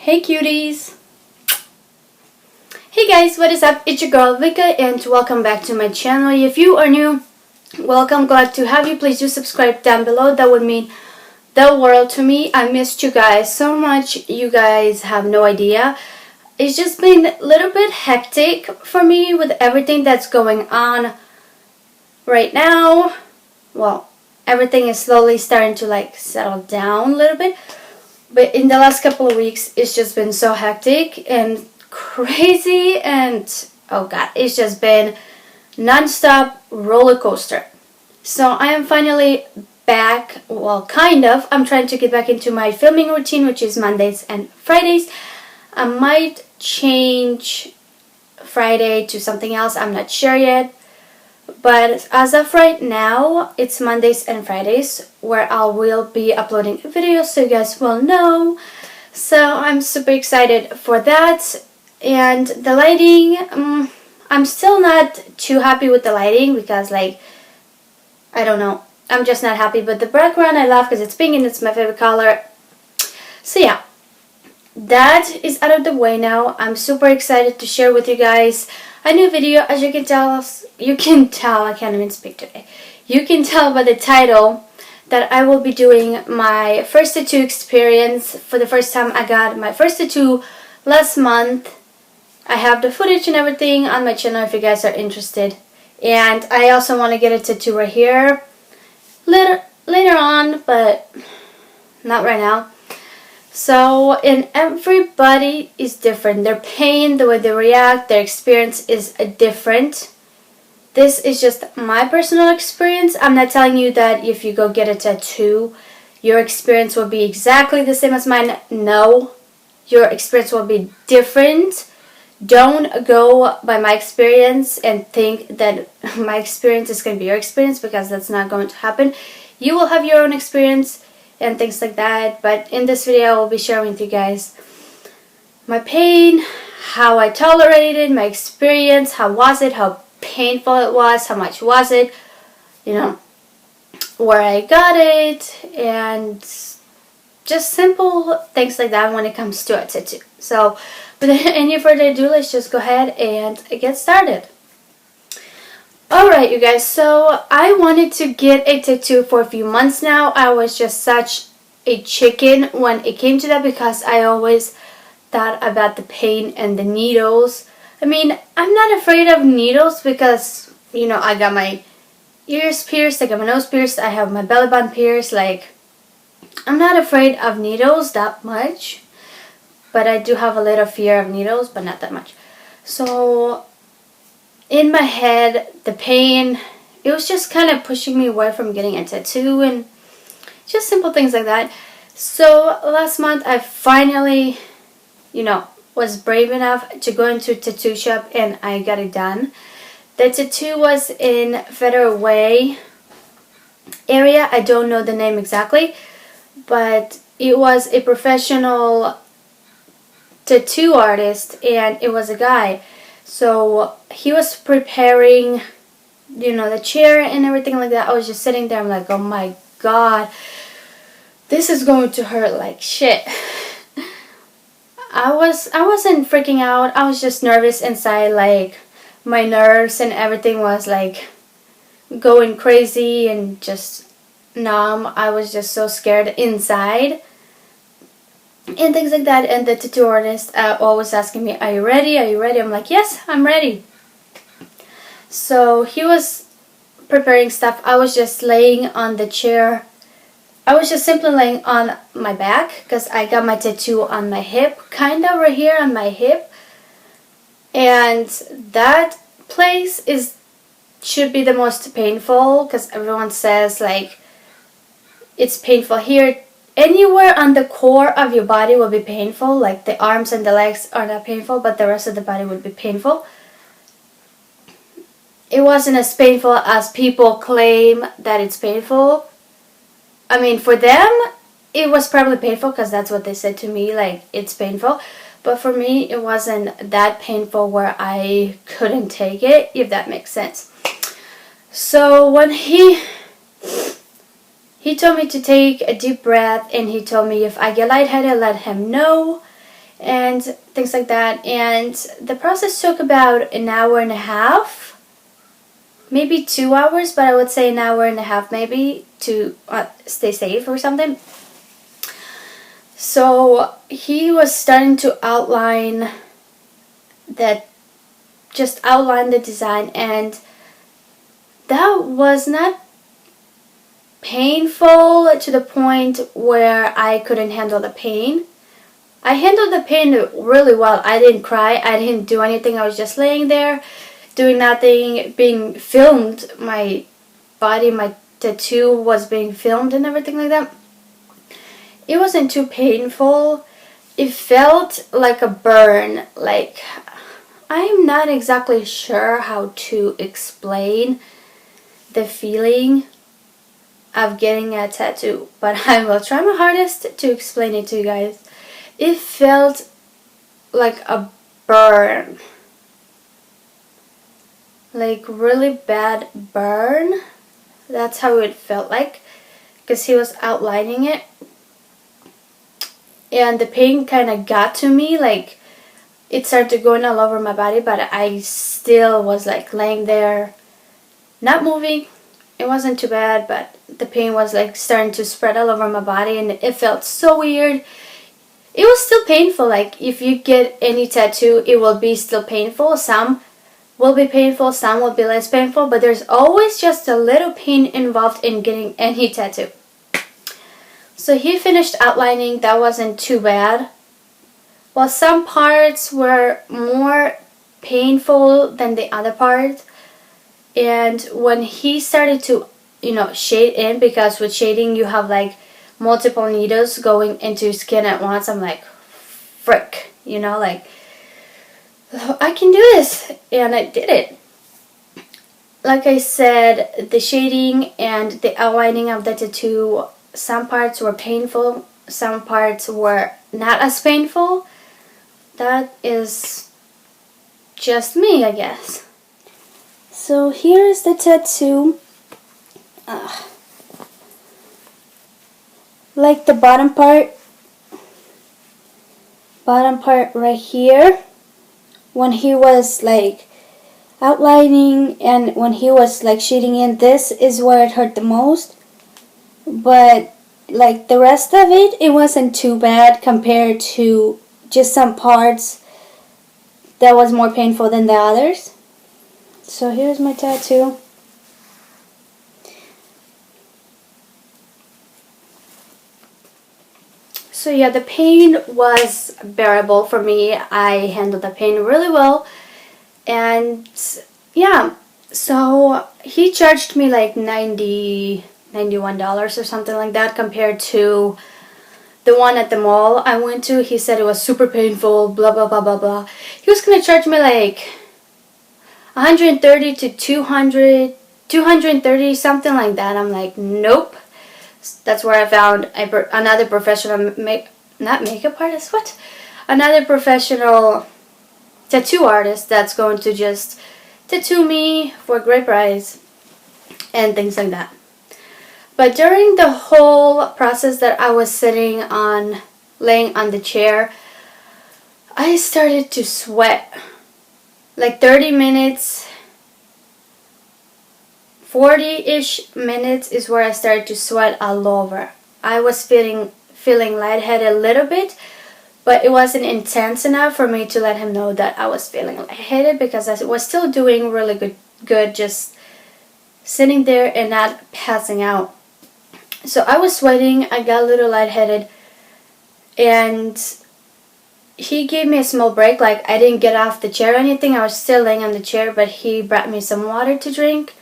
Hey cuties! Hey guys, what is up? It's your girl Vika and welcome back to my channel. If you are new, welcome, glad to have you. Please do subscribe down below. That would mean the world to me. I missed you guys so much. You guys have no idea. It's just been a little bit hectic for me with everything that's going on right now. Well, everything is slowly starting to settle down a little bit. But in the last couple of weeks, it's just been so hectic and crazy and oh god, it's just been non-stop roller coaster. So I am finally back, well kind of. I'm trying to get back into my filming routine, which is Mondays and Fridays. I might change Friday to something else, I'm not sure yet. But as of right now, it's Mondays and Fridays where I will be uploading videos so you guys will know. So I'm super excited for that. And the lighting, I'm still not too happy with the lighting because I don't know. I'm just not happy. But the background I love because it's pink and it's my favorite color. So yeah, that is out of the way now. I'm super excited to share with you guys a new video. As you can tell, I can't even speak today. You can tell by the title that I will be doing my first tattoo experience. For the first time, I got my first tattoo last month. I have the footage and everything on my channel if you guys are interested. And I also want to get a tattoo right here later on, but not right now. So, and everybody is different. Their pain, the way they react, their experience is different. This is just my personal experience. I'm not telling you that if you go get a tattoo, your experience will be exactly the same as mine. No, your experience will be different. Don't go by my experience and think that my experience is going to be your experience, because that's not going to happen. You will have your own experience and things like that, but in this video I will be sharing with you guys my pain, how I tolerated, my experience, how was it, how painful it was, how much was it, you know, where I got it, and just simple things like that when it comes to a tattoo. So without any further ado, let's just go ahead and get started. Alright you guys, so I wanted to get a tattoo for a few months now. I was just such a chicken when it came to that because I always thought about the pain and the needles. I mean, I'm not afraid of needles because, you know, I got my ears pierced, I got my nose pierced, I have my belly button pierced. I'm not afraid of needles that much, but I do have a little fear of needles, but not that much. So in my head, the pain, it was just kind of pushing me away from getting a tattoo and just simple things like that. So last month I finally, you know, was brave enough to go into a tattoo shop and I got it done. The tattoo was in Federal Way area. I don't know the name exactly, but it was a professional tattoo artist and it was a guy. So he was preparing, you know, the chair and everything like that. I was just sitting there, I'm like, oh my god, this is going to hurt like shit. I wasn't freaking out. I was just nervous inside. My nerves and everything was going crazy and just numb. I was just so scared inside and things like that. And the tattoo artist always asking me, are you ready? Are you ready? I'm like, yes, I'm ready. So he was preparing stuff. I was just laying on the chair. I was just simply laying on my back because I got my tattoo on my hip, kind of right here on my hip. And that place should be the most painful because everyone says it's painful here. Anywhere on the core of your body will be painful, like the arms and the legs are not painful, but the rest of the body will be painful. It wasn't as painful as people claim that it's painful. I mean, for them, it was probably painful because that's what they said to me, it's painful. But for me, it wasn't that painful where I couldn't take it, if that makes sense. So when he told me to take a deep breath and he told me if I get lightheaded, let him know. and things like that. And the process took about an hour and a half, maybe 2 hours, but I would say an hour and a half maybe to stay safe or something. So he was starting to outline the design, and that was not painful to the point where I couldn't handle the pain. I handled the pain really well. I didn't cry, I didn't do anything. I was just laying there doing nothing, being filmed. My body, my tattoo was being filmed and everything like that. It wasn't too painful. It felt like a burn. Like, I'm not exactly sure how to explain the feeling of getting a tattoo, but I will try my hardest to explain it to you guys. It felt like a burn. Like really bad burn. That's how it felt like, because he was outlining it. And the pain kind of got to me, like it started going all over my body, but I still was like laying there, not moving. It wasn't too bad, but the pain was like starting to spread all over my body, and it felt so weird. It was still painful. Like if you get any tattoo, it will be still painful. Some will be painful, some will be less painful, but there's always just a little pain involved in getting any tattoo. So he finished outlining. That wasn't too bad. Well, some parts were more painful than the other part. And when he started to, shade in, because with shading you have like multiple needles going into your skin at once, I'm like, frick, like, I can do this. And I did it. Like I said, the shading and the outlining of the tattoo, some parts were painful, some parts were not as painful. That is just me, I guess. So here is the tattoo. Like the bottom part right here, when he was like outlining and when he was like shading in, this is where it hurt the most. But like the rest of it, it wasn't too bad compared to just some parts that was more painful than the others. So here's my tattoo. So yeah, the pain was bearable for me. I handled the pain really well. And yeah, so he charged me like $91 or something like that, compared to the one at the mall I went to. He said it was super painful, blah, blah, blah, blah, blah. He was going to charge me like $130 to $230, something like that. I'm like, nope. That's where I found another professional another professional tattoo artist that's going to just tattoo me for a great price and things like that. But during the whole process that I was laying on the chair, I started to sweat. Like 30 minutes, 40-ish minutes is where I started to sweat all over. I was feeling lightheaded a little bit, but it wasn't intense enough for me to let him know that I was feeling lightheaded, because I was still doing really good, just sitting there and not passing out. So I was sweating, I got a little lightheaded, and he gave me a small break. Like, I didn't get off the chair or anything, I was still laying on the chair, but he brought me some water to drink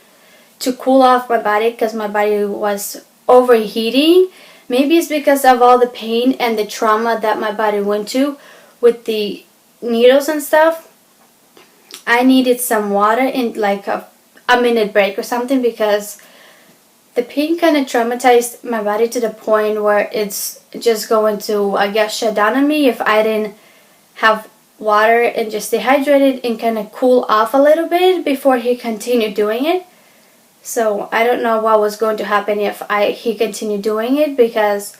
to cool off my body, because my body was overheating. Maybe it's because of all the pain and the trauma that my body went to with the needles and stuff. I needed some water in like a minute break or something, because the pain kind of traumatized my body to the point where it's just going to, I guess, shut down on me if I didn't have water and just stay hydrated and kind of cool off a little bit before he continued doing it. So I don't know what was going to happen if he continued doing it, because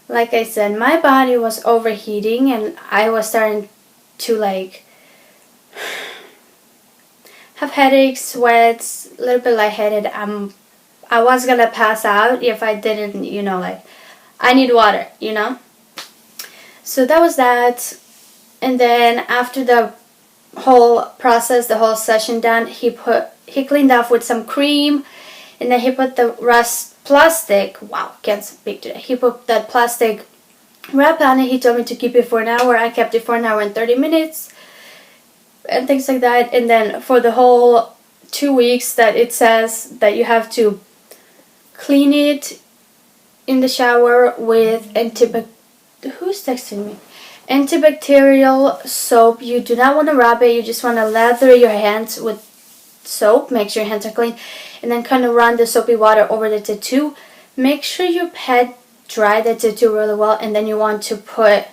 like I said, my body was overheating and I was starting to like have headaches, sweats, a little bit lightheaded. I was gonna pass out if I didn't, like, I need water, So that was that. And then after the whole process, the whole session done, he cleaned off with some cream, and then he put the plastic, wow, can't speak today. He put that plastic wrap on it. He told me to keep it for an hour. I kept it for an hour and 30 minutes and things like that. And then for the whole 2 weeks that it says that you have to clean it in the shower with who's texting me? Antibacterial soap. You do not want to rub it. You just want to lather your hands with soap. Make sure your hands are clean. And then kind of run the soapy water over the tattoo. Make sure you pet dry the tattoo really well. And then you want to put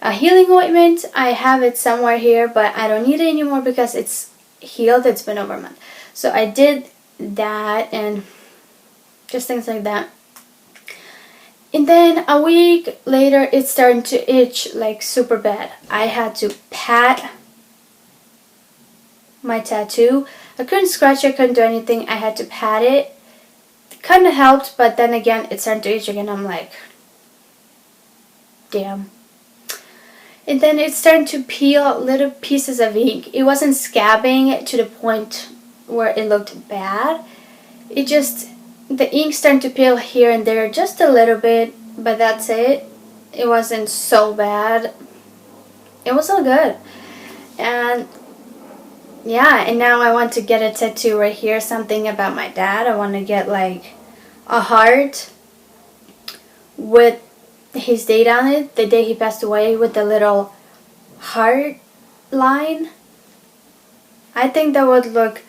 a healing ointment. I have it somewhere here, but I don't need it anymore because it's healed. It's been over a month. So I did that and just things like that. And then a week later, it's starting to itch like super bad. I had to pat my tattoo. I couldn't scratch it, couldn't do anything. I had to pat it. It kind of helped, but then again, it started to itch again. I'm like, damn. And then it's starting to peel little pieces of ink. It wasn't scabbing to the point where it looked bad. It just, the ink starting to peel here and there just a little bit, but that's it. It wasn't so bad. It was all good. And yeah, and now I want to get a tattoo right here, something about my dad. I want to get like a heart with his date on it, the day he passed away, with the little heart line. I think that would look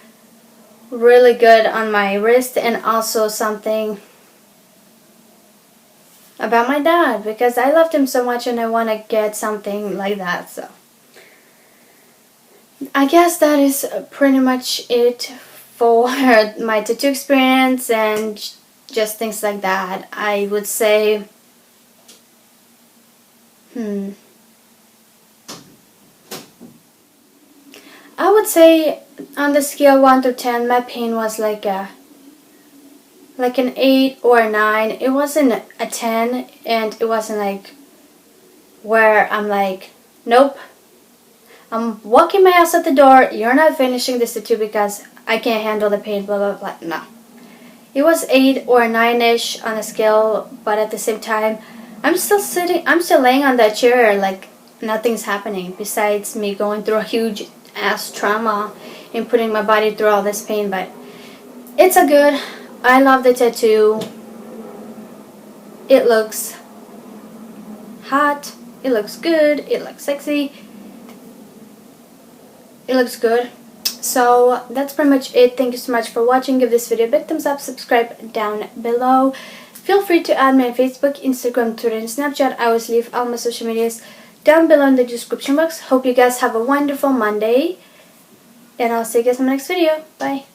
really good on my wrist, and also something about my dad because I loved him so much and I want to get something like that. So I guess that is pretty much it for my tattoo experience and just things like that. I would say I would say on the scale 1 to 10, my pain was like an 8 or a 9. It wasn't a 10, and it wasn't like where I'm like, nope, I'm walking my ass out the door, you're not finishing this tattoo because I can't handle the pain, blah, blah, blah. No. It was 8 or 9-ish on the scale, but at the same time, I'm still laying on that chair like nothing's happening besides me going through a huge ass trauma and putting my body through all this pain. But it's a good, I love the tattoo. It looks hot, it looks good, it looks sexy, it looks good. So that's pretty much it. Thank you so much for watching. Give this video a big thumbs up, subscribe down below. Feel free to add me on Facebook, Instagram, Twitter, and Snapchat. I always leave all my social medias down below in the description box. Hope you guys have a wonderful Monday, and I'll see you guys in the next video. Bye.